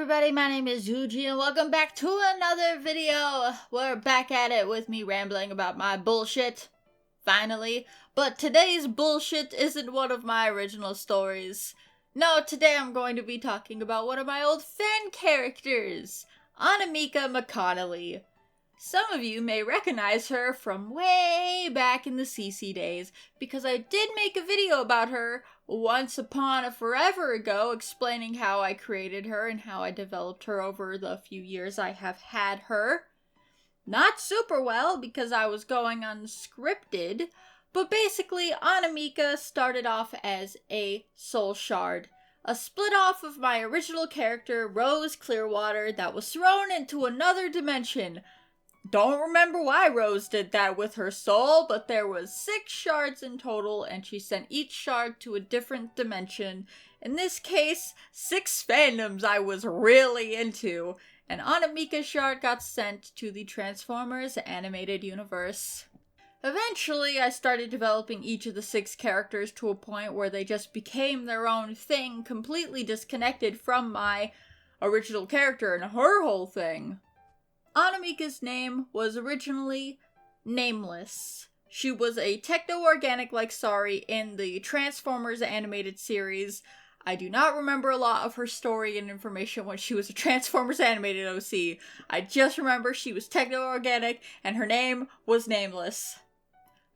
everybody, my name is Yuji and welcome back to another video. We're back at it with me rambling about my bullshit, finally. But today's bullshit isn't one of my original stories. No, today I'm going to be talking about one of my old fan characters, Anamika Mechonoly. Some of you may recognize her from way back in the CC days, because I did make a video about her once upon a forever ago explaining how I created her and how I developed her over the few years I have had her. Not super well, because I was going unscripted, but basically Anamika started off as a soul shard. A split off of my original character, Rose Clearwater, that was thrown into another dimension. Don't remember why Rose did that with her soul, but there was 6 shards in total, and she sent each shard to a different dimension. In this case, 6 fandoms I was really into, and Anamika's shard got sent to the Transformers animated universe. Eventually, I started developing each of the 6 characters to a point where they just became their own thing, completely disconnected from my original character and her whole thing. Anamika's name was originally Nameless. She was a techno-organic like Sari in the Transformers animated series. I do not remember a lot of her story and information when she was a Transformers animated OC. I just remember she was techno-organic and her name was Nameless.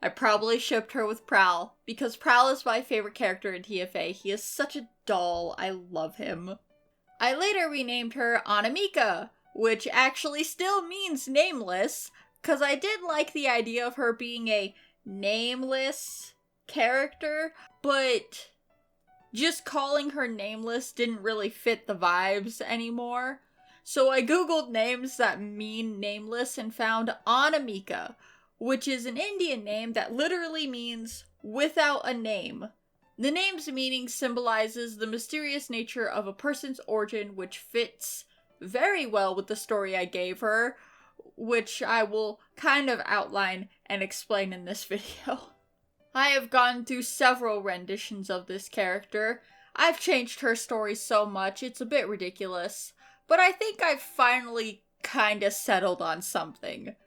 I probably shipped her with Prowl, because Prowl is my favorite character in TFA. He is such a doll. I love him. I later renamed her Anamika, which actually still means nameless, because I did like the idea of her being a nameless character, but just calling her nameless didn't really fit the vibes anymore. So I googled names that mean nameless and found Anamika, which is an Indian name that literally means without a name. The name's meaning symbolizes the mysterious nature of a person's origin, which fits very well with the story I gave her, which I will kind of outline and explain in this video. I have gone through several renditions of this character. I've changed her story so much, it's a bit ridiculous, but I think I've finally kinda settled on something.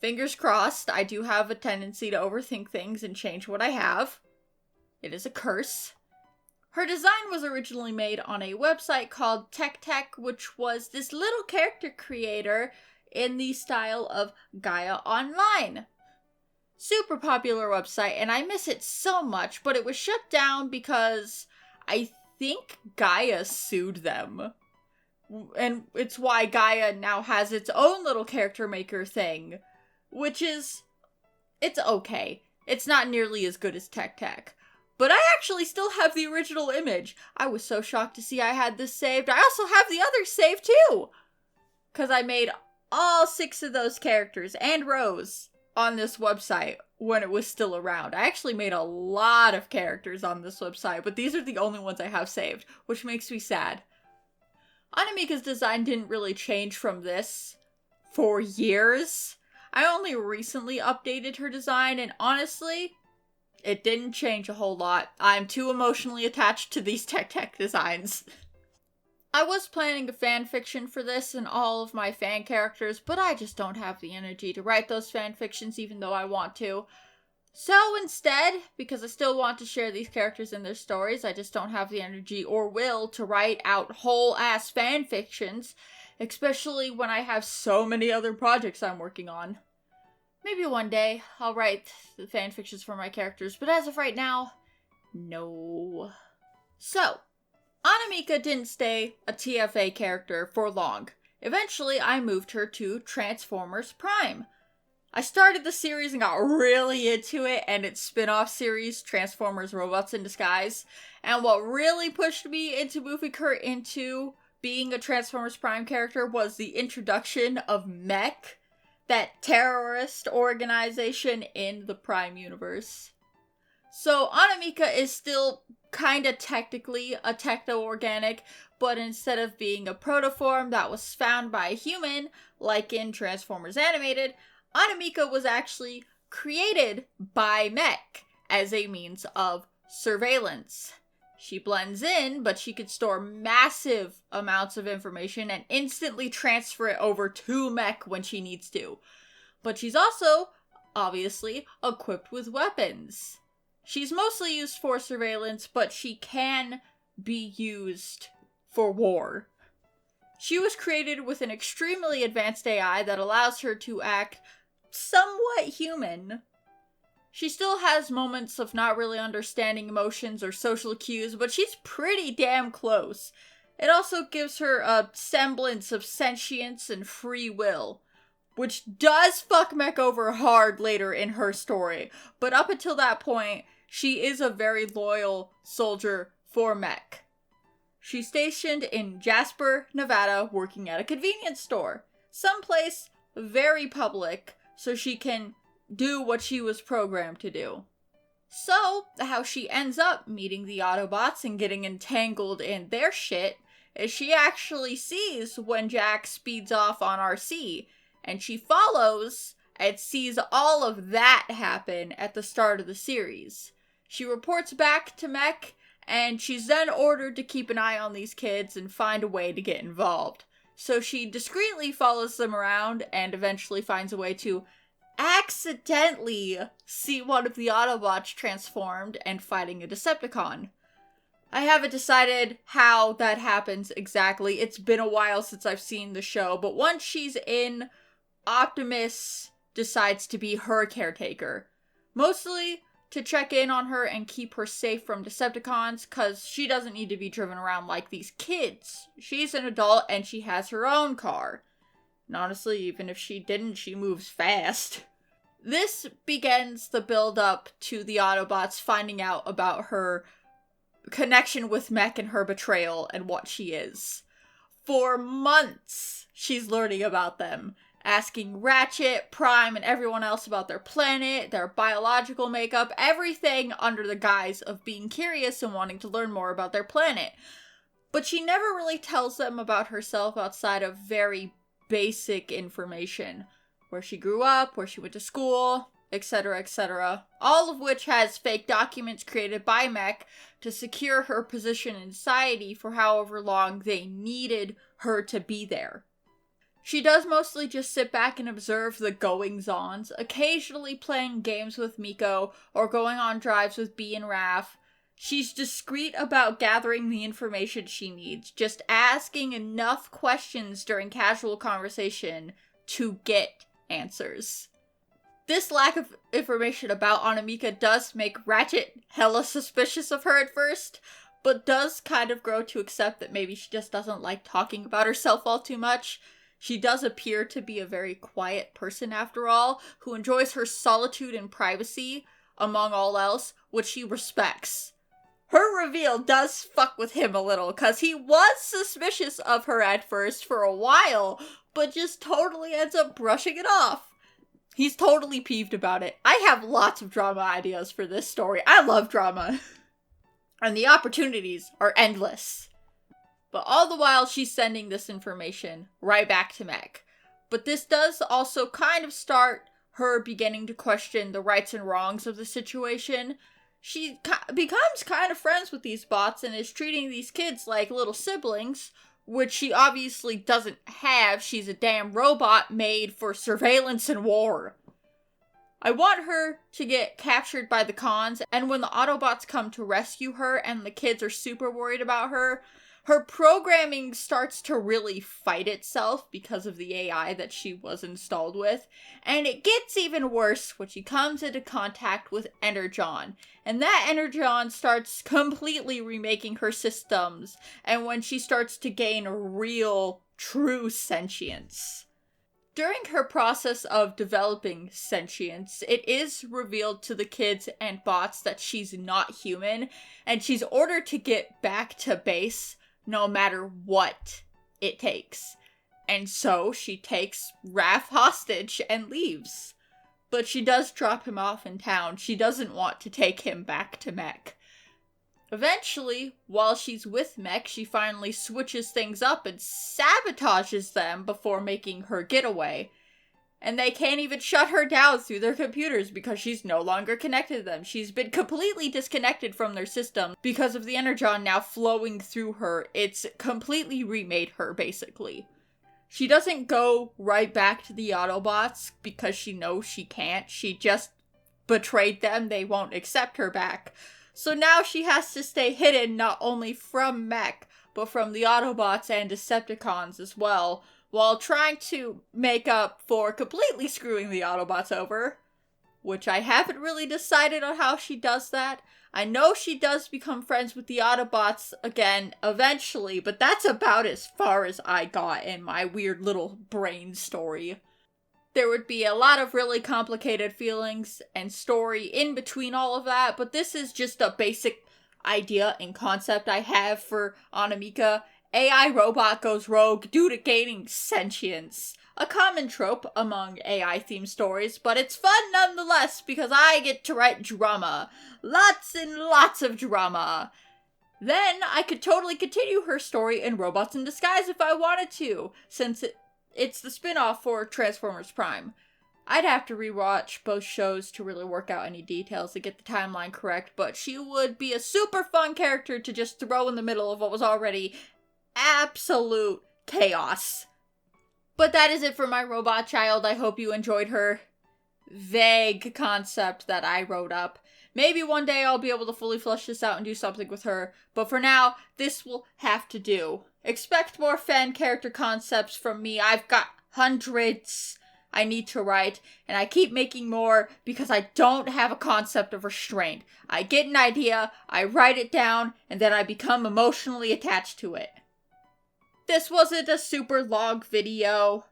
Fingers crossed, I do have a tendency to overthink things and change what I have. It is a curse. Her design was originally made on a website called Tech, which was this little character creator in the style of Gaia Online. Super popular website, and I miss it so much, but it was shut down because I think Gaia sued them. And it's why Gaia now has its own little character maker thing, which is, it's okay. It's not nearly as good as Tech. But I actually still have the original image. I was so shocked to see I had this saved. I also have the others saved too! Because I made all 6 of those characters and Rose on this website when it was still around. I actually made a lot of characters on this website, but these are the only ones I have saved, which makes me sad. Anamika's design didn't really change from this for years. I only recently updated her design, and honestly, it didn't change a whole lot. I'm too emotionally attached to these Tech designs. I was planning a fanfiction for this and all of my fan characters, but I just don't have the energy to write those fanfictions even though I want to. So instead, because I still want to share these characters and their stories, I just don't have the energy or will to write out whole-ass fanfictions, especially when I have so many other projects I'm working on. Maybe one day I'll write the fanfictions for my characters, but as of right now, no. So, Anamika didn't stay a TFA character for long. Eventually, I moved her to Transformers Prime. I started the series and got really into it and its spin-off series, Transformers Robots in Disguise. And what really pushed me into moving her into being a Transformers Prime character was the introduction of Mech, that terrorist organization in the Prime universe. So Anamika is still kinda technically a techno-organic, but instead of being a protoform that was found by a human, like in Transformers Animated, Anamika was actually created by Mech as a means of surveillance. She blends in, but she could store massive amounts of information and instantly transfer it over to Mech when she needs to. But she's also, obviously, equipped with weapons. She's mostly used for surveillance, but she can be used for war. She was created with an extremely advanced AI that allows her to act somewhat human. She still has moments of not really understanding emotions or social cues, but she's pretty damn close. It also gives her a semblance of sentience and free will, which does fuck Mech over hard later in her story. But up until that point, she is a very loyal soldier for Mech. She's stationed in Jasper, Nevada, working at a convenience store. Someplace very public, so she can do what she was programmed to do. So, how she ends up meeting the Autobots and getting entangled in their shit is she actually sees when Jack speeds off on RC, and she follows and sees all of that happen at the start of the series. She reports back to Mech, and she's then ordered to keep an eye on these kids and find a way to get involved. So she discreetly follows them around and eventually finds a way to accidentally see one of the Autobots transformed and fighting a Decepticon. I haven't decided how that happens exactly. It's been a while since I've seen the show, but once she's in, Optimus decides to be her caretaker. Mostly to check in on her and keep her safe from Decepticons, cause she doesn't need to be driven around like these kids. She's an adult and she has her own car. And honestly, even if she didn't, she moves fast. This begins the build-up to the Autobots finding out about her connection with Mech and her betrayal and what she is. For months, she's learning about them, asking Ratchet, Prime, and everyone else about their planet, their biological makeup, everything under the guise of being curious and wanting to learn more about their planet. But she never really tells them about herself outside of very basic information. Where she grew up, where she went to school, etc., etc. All of which has fake documents created by Mech to secure her position in society for however long they needed her to be there. She does mostly just sit back and observe the goings-ons, occasionally playing games with Miko or going on drives with Bee and Raph. She's discreet about gathering the information she needs, just asking enough questions during casual conversation to get answers. This lack of information about Anamika does make Ratchet hella suspicious of her at first, but does kind of grow to accept that maybe she just doesn't like talking about herself all too much. She does appear to be a very quiet person after all, who enjoys her solitude and privacy, among all else, which he respects. Her reveal does fuck with him a little, cause he was suspicious of her at first for a while, but just totally ends up brushing it off. He's totally peeved about it. I have lots of drama ideas for this story. I love drama. And the opportunities are endless. But all the while, she's sending this information right back to Mech. But this does also kind of start her beginning to question the rights and wrongs of the situation. She becomes kind of friends with these bots and is treating these kids like little siblings, which she obviously doesn't have. She's a damn robot made for surveillance and war. I want her to get captured by the cons, and when the Autobots come to rescue her and the kids are super worried about her, her programming starts to really fight itself because of the AI that she was installed with, and it gets even worse when she comes into contact with Energon, and that Energon starts completely remaking her systems, and when she starts to gain real, true sentience. During her process of developing sentience, it is revealed to the kids and bots that she's not human, and she's ordered to get back to base no matter what it takes. And so she takes Raph hostage and leaves. But she does drop him off in town. She doesn't want to take him back to Mech. Eventually, while she's with Mech, she finally switches things up and sabotages them before making her getaway. and they can't even shut her down through their computers because she's no longer connected to them. She's been completely disconnected from their system because of the energon now flowing through her. It's completely remade her, basically. She doesn't go right back to the Autobots because she knows she can't. She just betrayed them. They won't accept her back. So now she has to stay hidden not only from Mech, but from the Autobots and Decepticons as well, while trying to make up for completely screwing the Autobots over, which I haven't really decided on how she does that. I know she does become friends with the Autobots again eventually, but that's about as far as I got in my weird little brain story. There would be a lot of really complicated feelings and story in between all of that, but this is just a basic idea and concept I have for Anamika. AI robot goes rogue due to gaining sentience. A common trope among AI-themed stories, but it's fun nonetheless because I get to write drama. Lots and lots of drama. Then I could totally continue her story in Robots in Disguise if I wanted to, since it's the spin-off for Transformers Prime. I'd have to rewatch both shows to really work out any details to get the timeline correct, but she would be a super fun character to just throw in the middle of what was already absolute chaos. But that is it for my robot child. I hope you enjoyed her vague concept that I wrote up. Maybe one day I'll be able to fully flesh this out and do something with her, but for now, this will have to do. Expect more fan character concepts from me. I've got hundreds I need to write, and I keep making more because I don't have a concept of restraint. I get an idea, I write it down, and then I become emotionally attached to it. This wasn't a super long video,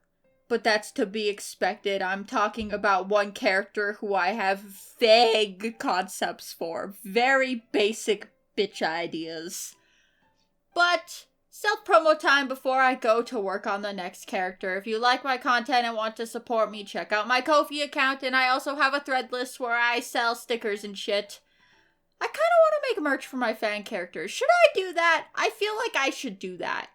but that's to be expected. I'm talking about one character who I have vague concepts for. Very basic bitch ideas. But self-promo time before I go to work on the next character. If you like my content and want to support me, check out my Ko-fi account, and I also have a thread list where I sell stickers and shit. I kind of want to make merch for my fan characters. Should I do that? I feel like I should do that.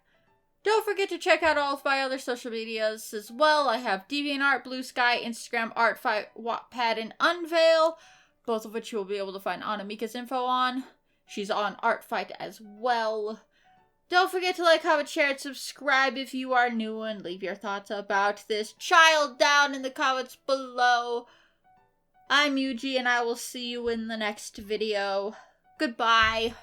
Don't forget to check out all of my other social medias as well. I have DeviantArt, Blue Sky, Instagram, Artfight, Wattpad, and Unveil, both of which you will be able to find Anamika's info on. She's on Artfight as well. Don't forget to like, comment, share, and subscribe if you are new, and leave your thoughts about this child down in the comments below. I'm Yuji, and I will see you in the next video. Goodbye.